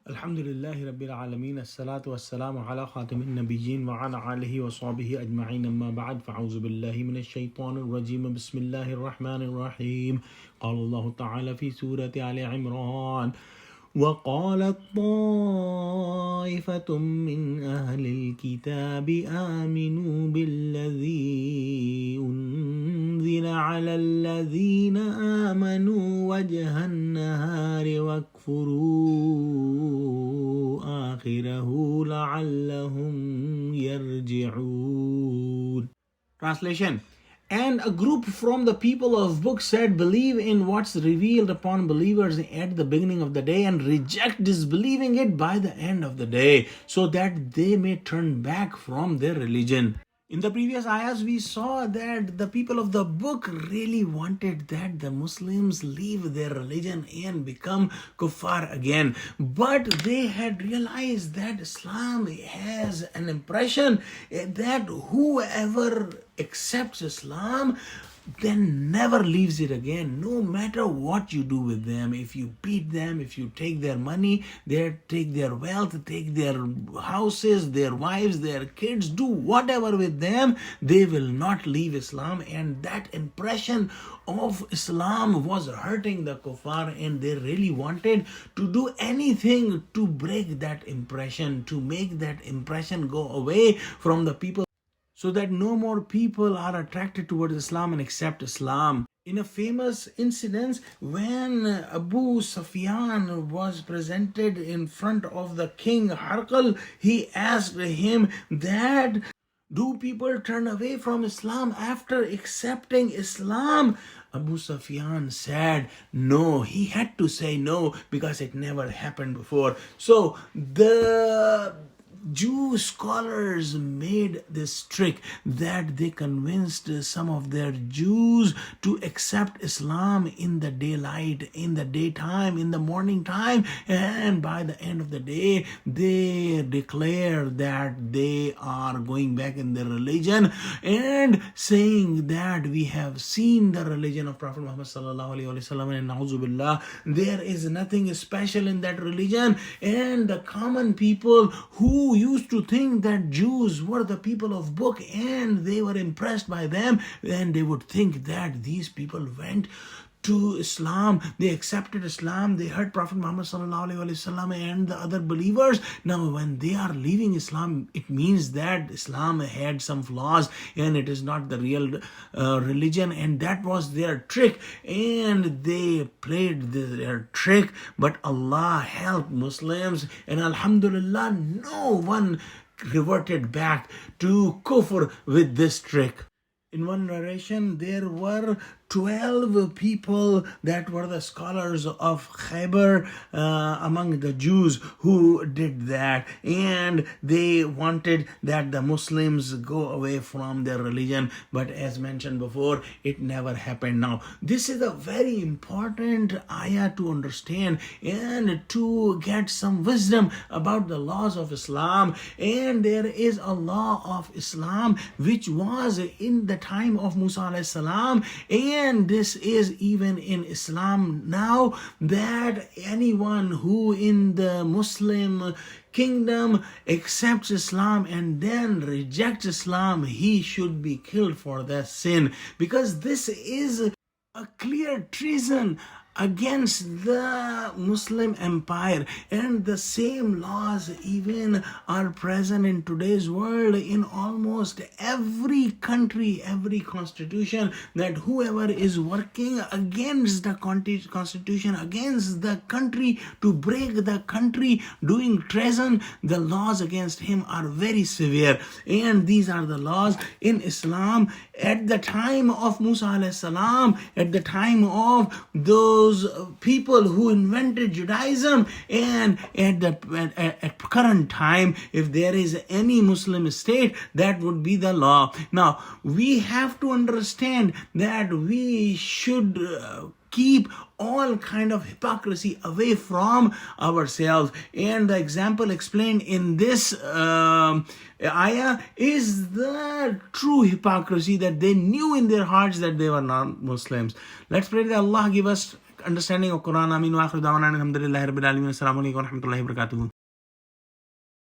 Alhamdulillahi Rabbil Alameen, As-salatu was-salamu ala khatamin nabiyyin wa ala alihi wa sahbihi ajma'in, amma ba'd, fa'auzu billahi minash shaitanir rajim, bismillahir rahmanir rahim. Qala Allahu ta'ala fi Surah Al-E-Imran, وقالت طائفة من أهل الكتاب آمنوا بالذي أنزل على الذين آمنوا وجه النهار واكفروا آخره لعلهم يرجعون. Translation. And a group from the people of book said, believe in what's revealed upon believers at the beginning of the day and reject disbelieving it by the end of the day, so that they may turn back from their religion. In the previous ayahs, we saw that the people of the book really wanted that the Muslims leave their religion and become kuffar again. But they had realized that Islam has an impression that whoever accepts Islam then never leaves it again, no matter what you do with them. If you beat them, if you take their money, take their wealth, take their houses, their wives, their kids, do whatever with them, they will not leave Islam. And that impression of Islam was hurting the kuffar, and they really wanted to do anything to break that impression, to make that impression go away from the people, so that no more people are attracted towards Islam and accept Islam. In a famous incident, when Abu Sufyan was presented in front of the king Harqal, he asked him that, do people turn away from Islam after accepting Islam? Abu Sufyan said no. He had to say no because it never happened before. So the Jew scholars made this trick that they convinced some of their Jews to accept Islam in the daylight, in the daytime, in the morning time, and by the end of the day they declare that they are going back in their religion and saying that we have seen the religion of Prophet Muhammad sallallahu alaihi wasallam, and na'udzu billah, there is nothing special in that religion. And the common people who used to think that Jews were the people of book and they were impressed by them, and they would think that these people went to Islam, they accepted Islam, they heard Prophet Muhammad sallallahu alaihi wasallam and the other believers. Now when they are leaving Islam, it means that Islam had some flaws and it is not the real religion, and that was their trick, and they played their trick. But Allah helped Muslims, and alhamdulillah, no one reverted back to kufr with this trick. In one narration, there were 12 people that were the scholars of Khaybar among the Jews who did that, and they wanted that the Muslims go away from their religion. But as mentioned before, it never happened. Now, this is a very important ayah to understand and to get some wisdom about the laws of Islam. And there is a law of Islam which was in the time of Musa alayhi salam, and this is even in Islam now, that anyone who in the Muslim kingdom accepts Islam and then rejects Islam, he should be killed for that sin, because this is a clear treason against the Muslim empire. And the same laws even are present in today's world in almost every country, every constitution, that whoever is working against the constitution, against the country, to break the country, doing treason, the laws against him are very severe. And these are the laws in Islam at the time of Musa alayhi salam, at the time of those people who invented Judaism, and at current time, if there is any Muslim state, that would be the law. Now, we have to understand that we should keep all kind of hypocrisy away from ourselves. And the example explained in this ayah is the true hypocrisy, that they knew in their hearts that they were not Muslims. Let's pray that Allah give us understanding of Quran. Ameen wa akhiru da'wana alhamdulillahi rabbil alamin. Assalamu alaikum wa rahmatullahi wa barakatuh.